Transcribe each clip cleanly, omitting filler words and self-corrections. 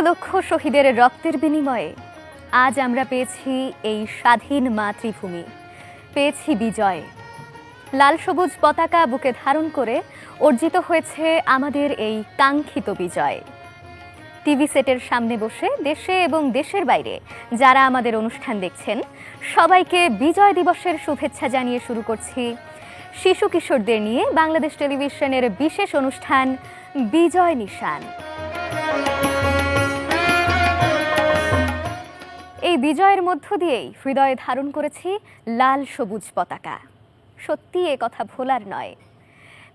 লক্ষ শহীদের রক্তের বিনিময়ে আজ আমরা পেয়েছি এই স্বাধীন মাতৃভূমি, পেয়েছি বিজয়। লাল সবুজ পতাকা বুকে ধারণ করে অর্জিত হয়েছে আমাদের এই কাঙ্ক্ষিত বিজয়। টিভি সেটের সামনে বসে দেশে এবং দেশের বাইরে যারা আমাদের অনুষ্ঠান দেখছেন, সবাইকে বিজয় দিবসের শুভেচ্ছা জানিয়ে শুরু করছি শিশু কিশোরদের নিয়ে বাংলাদেশ টেলিভিশনের বিশেষ অনুষ্ঠান বিজয় নিশান। এই বিজয়ের মধ্য দিয়েই হৃদয়ে ধারণ করেছি লাল সবুজ পতাকা। সত্যি এ কথা ভোলার নয়।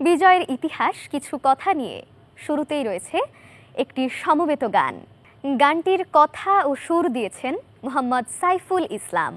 বিজয়ের ইতিহাস কিছু কথা নিয়ে শুরুতেই রয়েছে একটি সমবেত গান। গানটির কথা ও সুর দিয়েছেন মোহাম্মদ সাইফুল ইসলাম।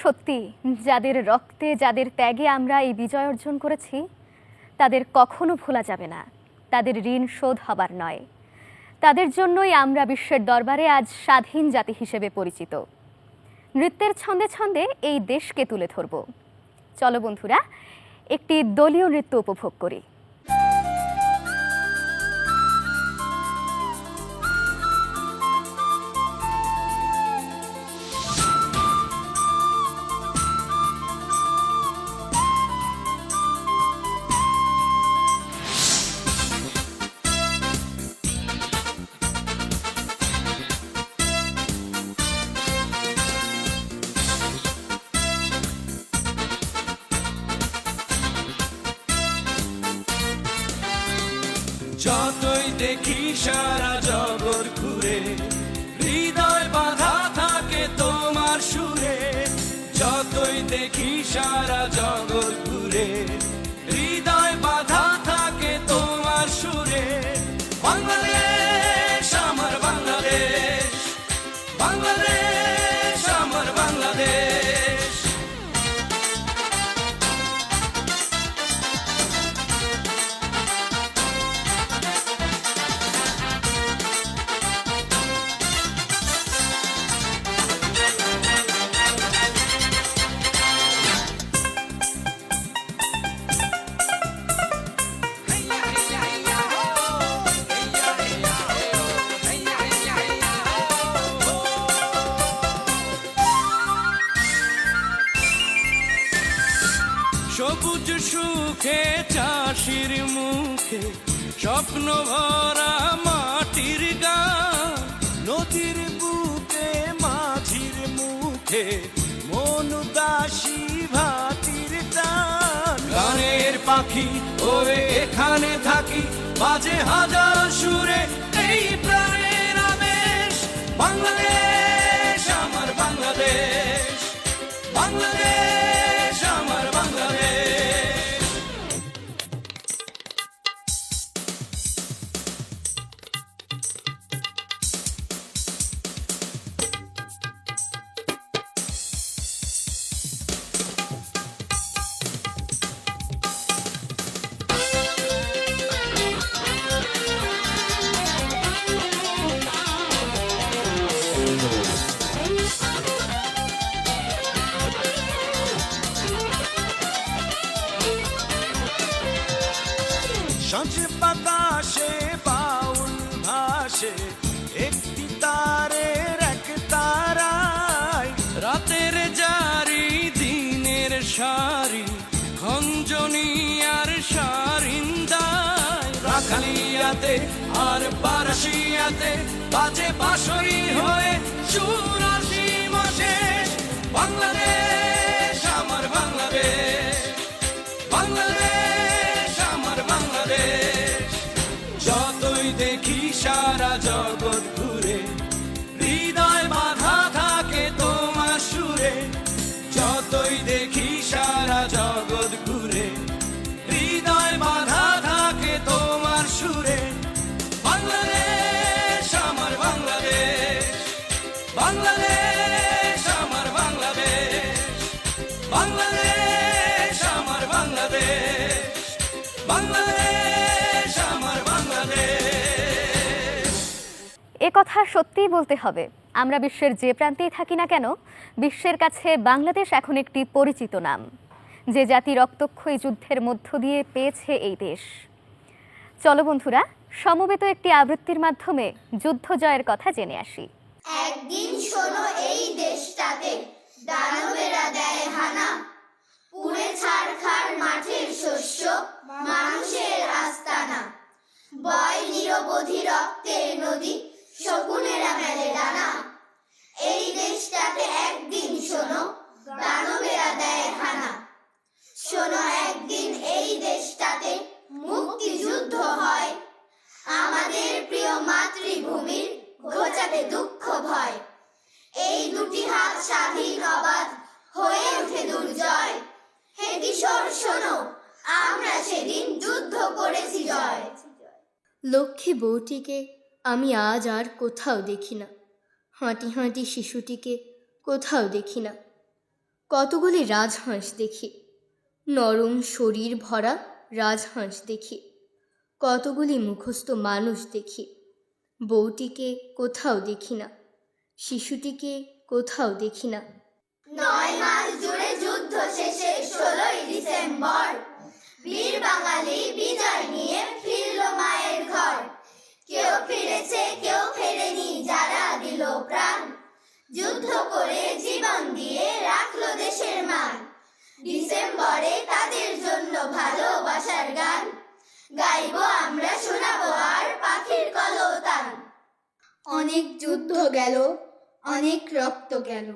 সত্যি যাদের রক্তে, যাদের ত্যাগে আমরা এই বিজয় অর্জন করেছি, তাদের কখনো ভোলা যাবে না। তাদের ঋণ শোধ হবার নয়। তাদের জন্যই আমরা বিশ্বের দরবারে আজ স্বাধীন জাতি হিসেবে পরিচিত। নৃত্যের ছন্দে ছন্দে এই দেশকে তুলে ধরব। চলো বন্ধুরা, একটি দলীয় নৃত্য উপভোগ করি। যতই দেখি সারা জগৎ ঘুরে, হৃদয় বাঁধা থাকে তোমার সুরে। যতই দেখি সারা জগৎ ঘুরে, হৃদয় বাঁধা থাকে তোমার সুরে। বাংলাদেশ আমার বাংলাদেশ, বাংলাদেশ আমার বাংলাদেশ। সবুজ সুখে চাষির মুখে, স্বপ্ন ভরা মাটির গান। নদীর বুকে মাঝির মুখে, মন উদাসী ভাতির টান। গানের পাখি ওরে এখানে থাকি, বাজে হাজার সুরে এই প্রাণের আবেশ। বাংলাদেশ আমার বাংলাদেশ, বাংলাদেশ আমার বাংলাদেশ। সাঁঝ বাতাসে বাউল ভাসে, একটি তারের এক তারায়। রাতের জারি দিনের সারি, খঞ্জনি আর সারিন্দায়। রাখালিয়াতে আর বারাসিয়াতে বাজে বাঁশরি হয়ে সুর আসিম শেষ। বাংলাদেশ আমার বাংলাদেশ, বাংলাদেশ আমার বাংলাদেশ। যতই দেখি সারা জগৎ ঘুরে, হৃদয় বাঁধা থাকে তোমার সুরে। যতই দেখি সারা জগৎ ঘুরে, হৃদয় বাঁধা থাকে তোমার সুরে। বাংলাদেশ আমার বাংলাদেশ, বাংলাদেশ আমার বাংলাদেশ, বাংলাদেশ আমার বাংলাদেশ, বাংলাদেশ আমার বাংলাদেশ। এ কথা সত্যিই বলতে হবে, আমরা বিশ্বের যে প্রান্তেই থাকি না কেন, বিশ্বের কাছে বাংলাদেশ এখন একটি পরিচিত নাম। যে জাতি রক্তক্ষয়ী যুদ্ধের মধ্য দিয়ে পেয়েছে এই দেশ। চলো বন্ধুরা, সমবেত একটি আবৃত্তির মাধ্যমে যুদ্ধ জয়ের কথা জেনে আসি। একদিন শোনো এই দেশটাতে দানবেরা দেয় হানা, পুড়ে ছারখার মাঠের শস্য, মানুষের আস্তানা। বয় নিরবধি রক্তের নদী, শকুনেরা মেলে ডানা। এই দেশটাতে একদিন শোনো দানবেরা দেয় হানা। শোনো একদিন এই দেশটাতে মুক্তিযুদ্ধ হয়, আমাদের প্রিয় মাতৃভূমির ঘোচাতে দুঃখ ভয়। এই দুটি হাত স্বাধীন অবাধ হয়ে ওঠে দুর্জয়। হে কিশোর শোনো, আমরা সেদিন যুদ্ধ করেছি জয়। লক্ষ্মী বউটিকে আমি আজ আর কোথাও দেখি না, হাঁটি হাঁটি শিশুটিকে কোথাও দেখি না। কতগুলি রাজহাঁস দেখি, নরম শরীর ভরা রাজহাঁস দেখি। কতগুলি মুখস্থ মানুষ দেখি, বউটিকে কোথাও দেখি না, শিশুটিকে কোথাও দেখি না। 9 মাস জুড়ে যুদ্ধ শেষে 16ই ডিসেম্বর বীর বাঙালি বিজয় নিয়ে ফিরল মায়ের ঘর। কেউ ফিরেছে কেউ ফেরেনি, যারা দিল প্রাণ, যুদ্ধ করে জীবন দিয়ে রাখলো দেশের মান। ডিসেম্বরে তাদের জন্য ভালোবাসার গান গাইবো আমরা, শোনাবো আর পাখির কলতান। অনেক যুদ্ধ গেল, অনেক রক্ত গেল,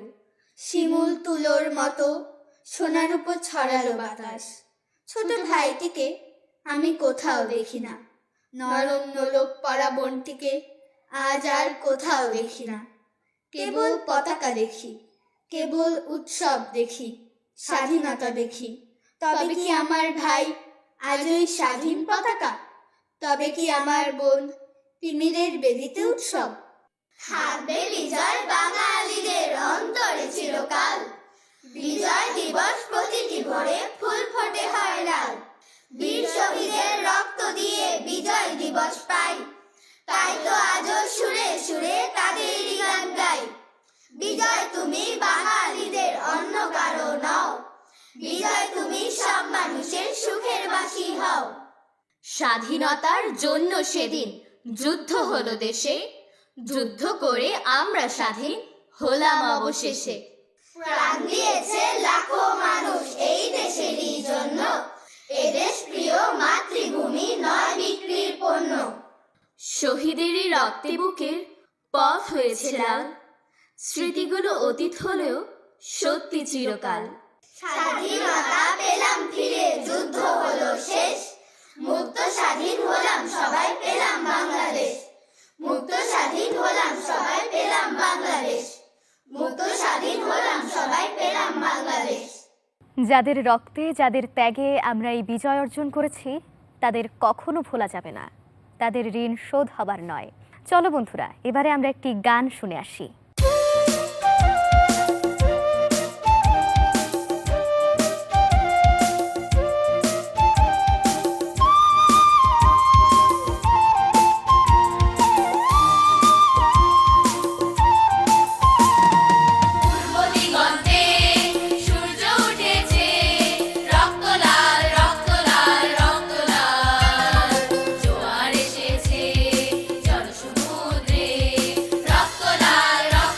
শিমুল তুলোর মতো সোনার উপর ছড়ালো বাতাস। ছোট ভাইটিকে আমি কোথাও দেখি না, নরম নোলক পরা বোনটিকে আজ আর কোথাও দেখি না। কেবল পতাকা দেখি, কেবল উৎসব দেখি, স্বাধীনতা দেখি। তবে কি আমার ভাই আজই স্বাধীন পতাকা? তবে কি আমার বোন তিমিরের বেদিতে উৎসব? থাকবে বিজয় বাঙালিদের অন্তরে চিরকাল। বিজয় দিবস প্রতিটি ভোরে ফুল ফোটে হয় লাল। বীর শহীদের রক্ত দিয়ে বিজয় দিবস পাই, তাই তো আজও সুরে সুরে তাদেরই গান গাই। বিজয় তুমি বাঙালিদের অন্য কারো নও, বিজয় তুমি সব মানুষের সুখের বাসি হও। স্বাধীনতার জন্য সেদিন যুদ্ধ হলো দেশে, যুদ্ধ করে আমরা স্বাধীন হলাম অবশেষে। প্রাণ দিয়েছে লাখো মানুষ এই দেশেরই জন্য, এদেশ প্রিয় মাতৃভূমি নয় বিক্রির পণ্য। শহীদেরই রক্তে বুকের পথ হয়েছে লাল, স্মৃতিগুলো অতীত হলেও সত্যি চিরকাল। স্বাধীনতা পেলাম ফিরে, যুদ্ধ হলো শেষ, মুক্ত স্বাধীন হলাম সবাই পেলাম বাংলাদেশ। মুক্ত স্বাধীন হলাম সবাই পেলাম বাংলাদেশ। মুক্ত স্বাধীন হলাম সবাই পেলাম বাংলাদেশ। যাদের রক্তে, যাদের ত্যাগে আমরা এই বিজয় অর্জন করেছি, তাদের কখনো ভোলা যাবে না, তাদের ঋণ শোধ হবার নয়। চলো বন্ধুরা, এবারে আমরা একটি গান শুনে আসি। দিগন্তে সূর্য উঠেছে, রক্ত লাল রক্ত লাল রক্ত লাল। জোয়ার এসেছে জনসমুদ্রে, রক্ত লাল রক্ত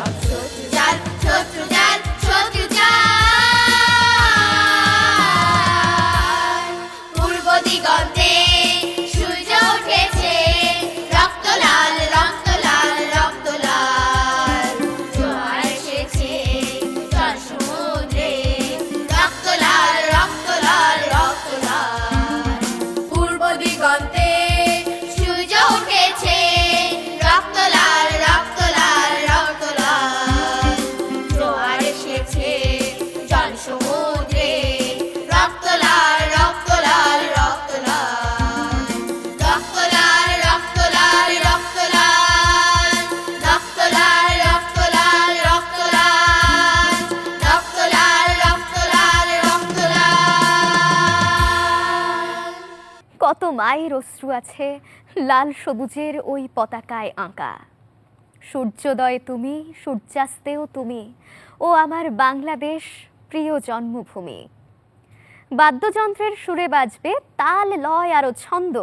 সব শত্রু জাল, শত্রু জাল, শত্রু জাল। পূর্ব দিগন্তে সূর্য উঠেছে, রক্ত লাল, রক্ত লাল, রক্ত লাল। জোয়ার এসেছে জল সমুদ্রে, রক্ত লাল, রক্ত লাল, রক্ত লাল। পূর্ব দিগন্তে সূর্য উঠেছে, রক্ত লাল, রক্ত লাল, রক্ত লাল। জোয়ার এসেছে জল সমুদ্রে, রক্ত লাল, রক্ত লাল, রক্ত লাল। রক্ত লাল, রক্ত লাল, রক্ত লাল। রক্ত লাল, রক্ত লাল, রক্ত লাল। রক্ত লাল, রক্ত লাল, রক্ত লাল। কত মায়ের অশ্রু আছে লাল সবুজের ওই পতাকায় আঁকা। সূর্যোদয় তুমি, সূর্যাস্তেও তুমি, ও আমার বাংলাদেশ প্রিয় জন্মভূমি। বাদ্যযন্ত্রের সুরে বাজবে তাল, লয় আরো ছন্দ।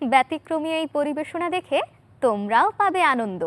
ব্যতিক্রমী এই পরিবেশনা দেখে তোমরাও পাবে আনন্দ।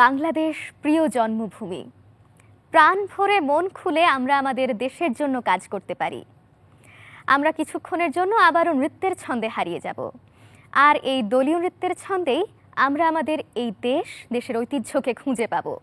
বাংলাদেশ প্রিয় জন্মভূমি। প্রাণ ভরে মন খুলে আমরা আমাদের দেশের জন্য কাজ করতে পারি। আমরা কিছুক্ষণের জন্য আবারও নৃত্যের ছন্দে হারিয়ে যাব, আর এই দলীয় নৃত্যের ছন্দেই আমরা আমাদের এই দেশের ঐতিহ্যকে খুঁজে পাবো।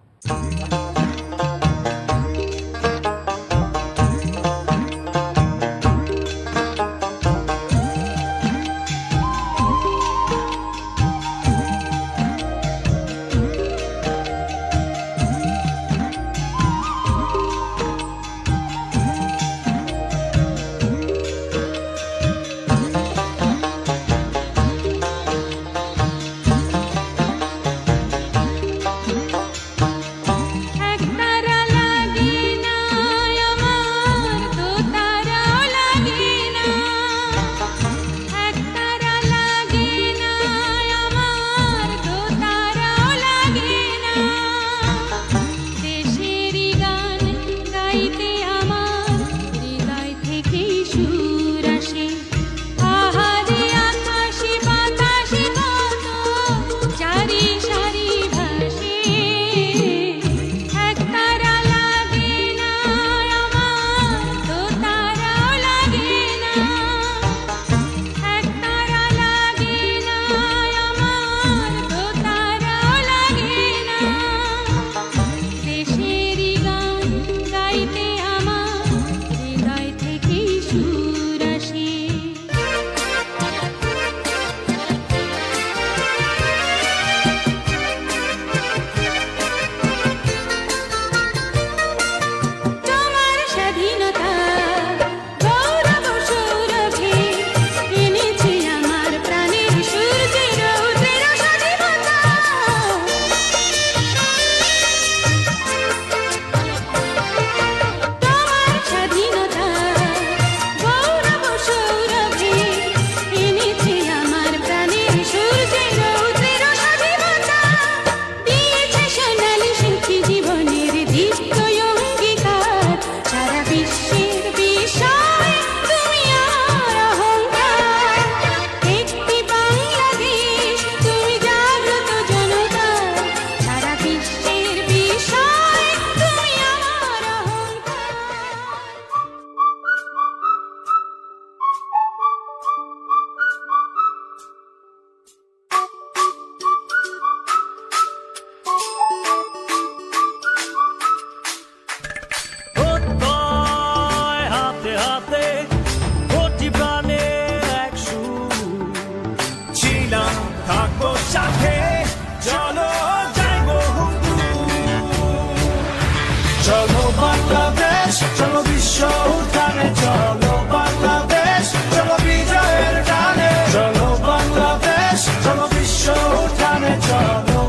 চলো বাংলাদেশ, চলো বিশ্ব উঠানে, চলো বাংলাদেশ, চলো বিজয়ের গানে, চলো বাংলাদেশ, চলো বিশ্ব উঠানে, চলো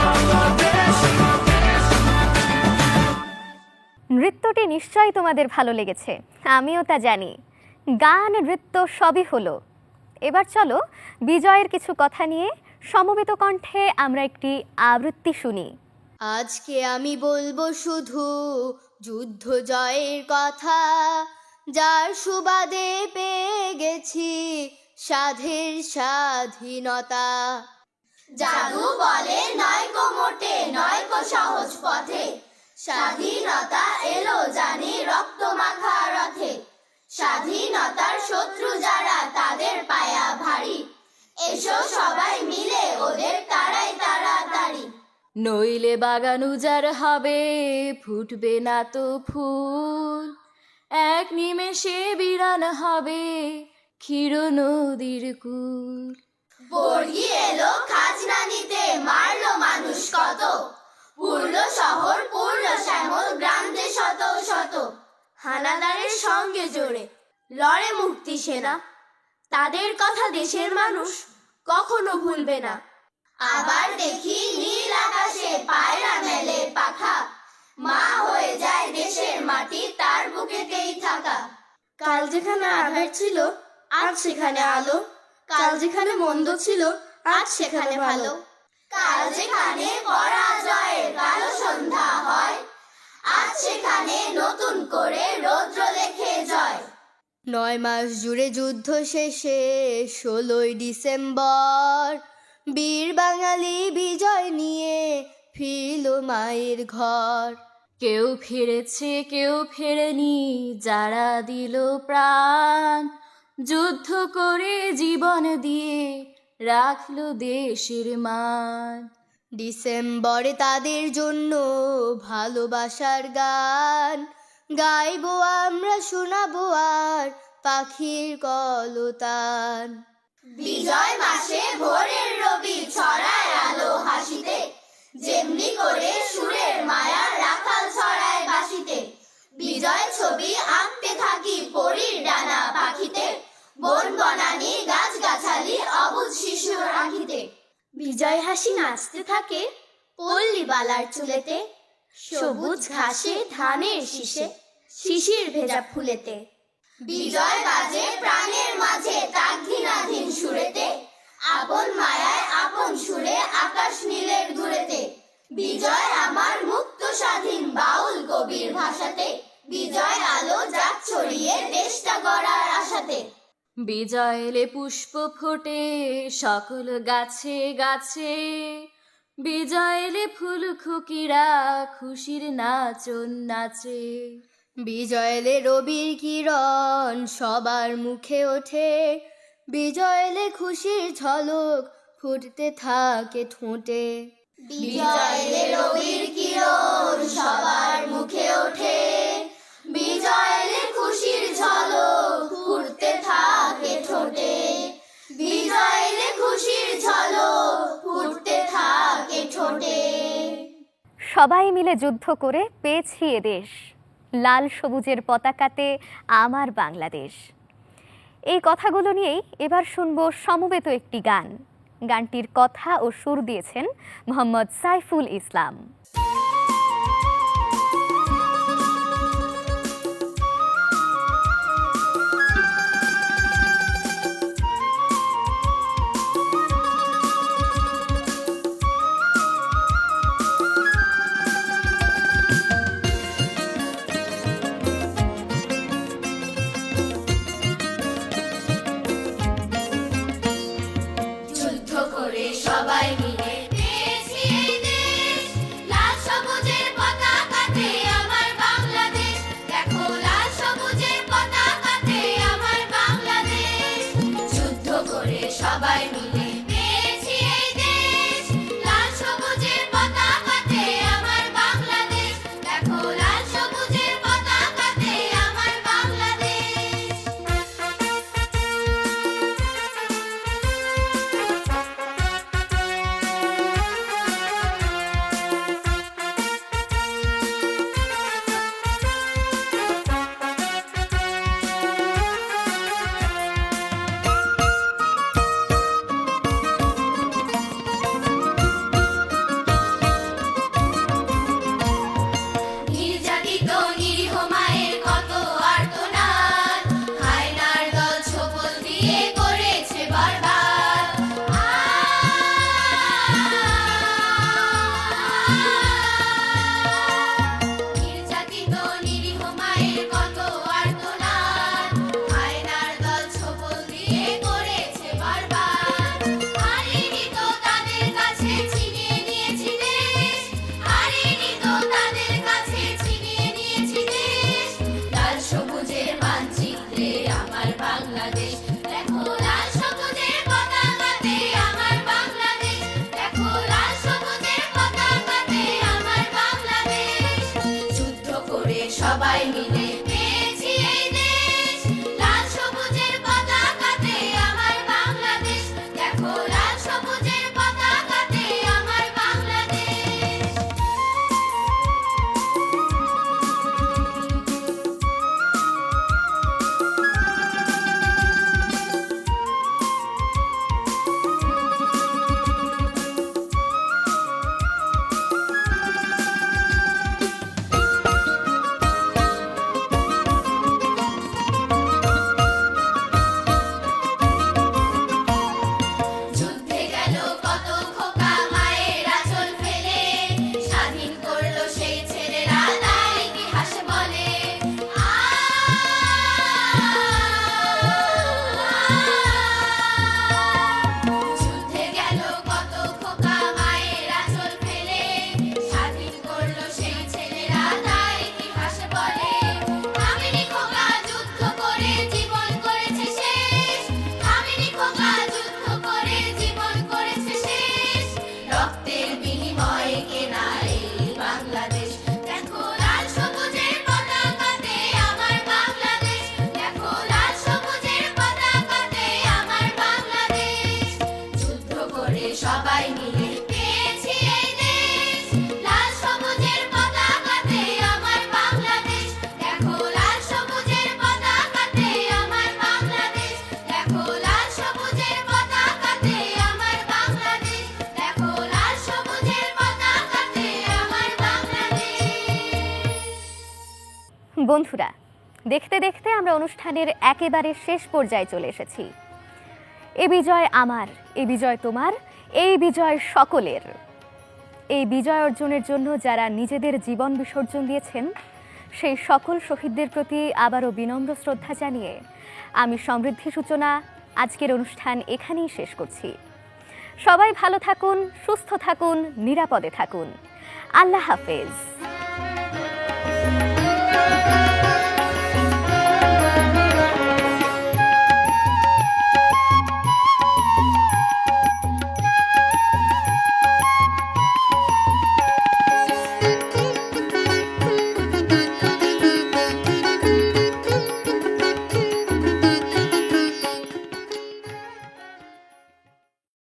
বাংলাদেশ। নৃত্যটি নিশ্চয়ই তোমাদের ভালো লেগেছে, আমিও তা জানি। গান নৃত্য সবই হলো, এবার চলো বিজয়ের কিছু কথা নিয়ে সমবেত কণ্ঠে আমরা একটি আবৃত্তি শুনি। আজকে আমি বলবো শুধু যুদ্ধ জয়ের কথা, যার সুবাদে পেয়ে গেছি সাধের স্বাধীনতা। জাদু বলে নয় গো মোটে, নয় গো সহজ পথে, স্বাধীনতা এলো জানি রক্ত মাখা রথে। স্বাধীনতার শত্রু যারা তাদের পায়া ভারী, এসো সবাই মিলে ওদের তাড়াই তাড়াতাড়ি। নইলে বাগান উজাড় হবে, ফুটবে না তো ফুল, এক নিমেষে বিরান হবে ক্ষীর নদীর কুল। বর্গি এলো খাজনা নিতে, মারলো মানুষ কত, পুরলো শহর পুরলো শ্যামল গ্রামে শত শত। হানাদারের সঙ্গে জোরে লড়ে মুক্তি সেনা, তাদের কথা দেশের মানুষ কখনো ভুলবে না। আবার দেখি নীল আকাশে পায়রা মেলে পাখা, মা হয়ে যায় দেশের মাটি তার বুকেতেই থাকা। কাল যেখানে আধার ছিল আজ সেখানে আলো, কাল যেখানে মন্দ ছিল আজ সেখানে ভালো। কাল যেখানে পরাজয়ের কালো সন্ধ্যা হয়, আজ সেখানে নতুন করে রৌদ্র লেখে জয়। 9 মাস জুড়ে যুদ্ধ শেষে 16ই ডিসেম্বর বীর বাঙালি বিজয় নিয়ে ফিরল মায়ের ঘর। কেউ ফিরেছে কেউ ফেরেনি, যারা দিল প্রাণ, যুদ্ধ করে জীবন দিয়ে রাখলো দেশের মান। ডিসেম্বরে তাদের জন্য ভালোবাসার গান গাইবো আমরা, শোনাবো আর পাখির কলতান। বিজয় মাসে ভোরের রবি ছড়ায় আলো হাসিতে, যেমনি করে সুরের মায়া রাখাল ছড়ায় বাসিতে। বিজয় ছবি আঁকতে থাকি পরীর ডানা পাখিতে, বন বনানি গাছ গাছালি অবুঝ শিশুর আঁখিতে। বিজয় হাসি নাচতে থাকে পল্লী বালার চুলেতে, সবুজ ঘাসে ধানের শীষে শিশির ভেজা ফুলেতে। বিজয় বাজে প্রাণের মাঝে তাঘিনাধীন সুরেতে, আপন মায়ায় আপন সুরে আকাশ নীলের দূরেতে। বিজয় আমার মুক্ত স্বাধীন বাউল কবির ভাষাতে, বিজয় আলো যাক ছড়িয়ে দেশটা গড়ার আশাতে। বিজয় এলে পুষ্প ফোটে সকল গাছে গাছে, বিজয় এলে ফুল খুকিরা খুশির নাচন নাচে। বিজয় এলে রবির কিরণ সবার মুখে ওঠে, বিজয় এলে খুশির ঝলক ফুটতে থাকে ঠোঁটে। বিজয় এলে রবির কিরণ সবার মুখে ওঠে, বিজয় এলে খুশির ঝলক ফুটতে থাকে ঠোঁটে। বিজয় এলে খুশির ঝলক ফুটতে থাকে ঠোঁটে। সবাই মিলে যুদ্ধ করে পেয়েছি এ দেশ, লাল সবুজের পতাকাতে আমার বাংলাদেশ। এই কথাগুলো নিয়েই এবার শুনবো সমবেত একটি গান। গানটির কথা ও সুর দিয়েছেন মোহাম্মদ সাইফুল ইসলাম। যুদ্ধ করে সবাই মিলে পেয়েছি এই দেশ, সবাই মিলে পেয়েছি এই দেশ, লাল সবুজের পতাকাতে আমার বাংলাদেশ, দেখো লাল সবুজের পতাকাতে আমার বাংলাদেশ। যুদ্ধে গেল কত খোকা মায়ের আঁচল ফেলে, স্বাধীন করলো সেই ছেলেরা, তাই ইতিহাস বলে। যুদ্ধে গেল কত খোকা মায়ের আঁচল ফেলে, স্বাধীন করলো সেই ছেলেরা, তাই ইতিহাস বলে। কামিনী খোকা যুদ্ধ করে জীবন করেছে শেষ, কামিনী খোকা যুদ্ধ করে জীবন করেছে শেষ, রক্তের বিনিময়ে কেনা এই বাংলাদেশ, দেখো লাল সবুজের পতাকাতে আমার বাংলাদেশ, দেখো লাল সবুজের পতাকাতে আমার বাংলাদেশ। যুদ্ধ করে সবাই মিলে পেয়েছি এই দেশ, লাল সবুজের পতাকাতে আমার বাংলাদেশ, দেখো লাল সবুজের পতাকাতে আমার বাংলাদেশ, দেখো লাল সবুজের পতাকাতে আমার বাংলাদেশ, দেখো লাল সবুজের পতাকাতে আমার বাংলাদেশ। বন্ধুরা, দেখতে দেখতে আমরা অনুষ্ঠানের একেবারে শেষ পর্যায়ে চলে এসেছি। এ বিজয় আমার, এ বিজয় তোমার, এই বিজয় সকলের। এই বিজয় অর্জনের জন্য যারা নিজেদের জীবন বিসর্জন দিয়েছেন, সেই সকল শহীদদের প্রতি আবারও বিনম্র শ্রদ্ধা জানিয়ে আমি সমৃদ্ধি সূচনা আজকের অনুষ্ঠান এখানেই শেষ করছি। সবাই ভালো থাকুন, সুস্থ থাকুন, নিরাপদে থাকুন। আল্লাহ হাফেজ।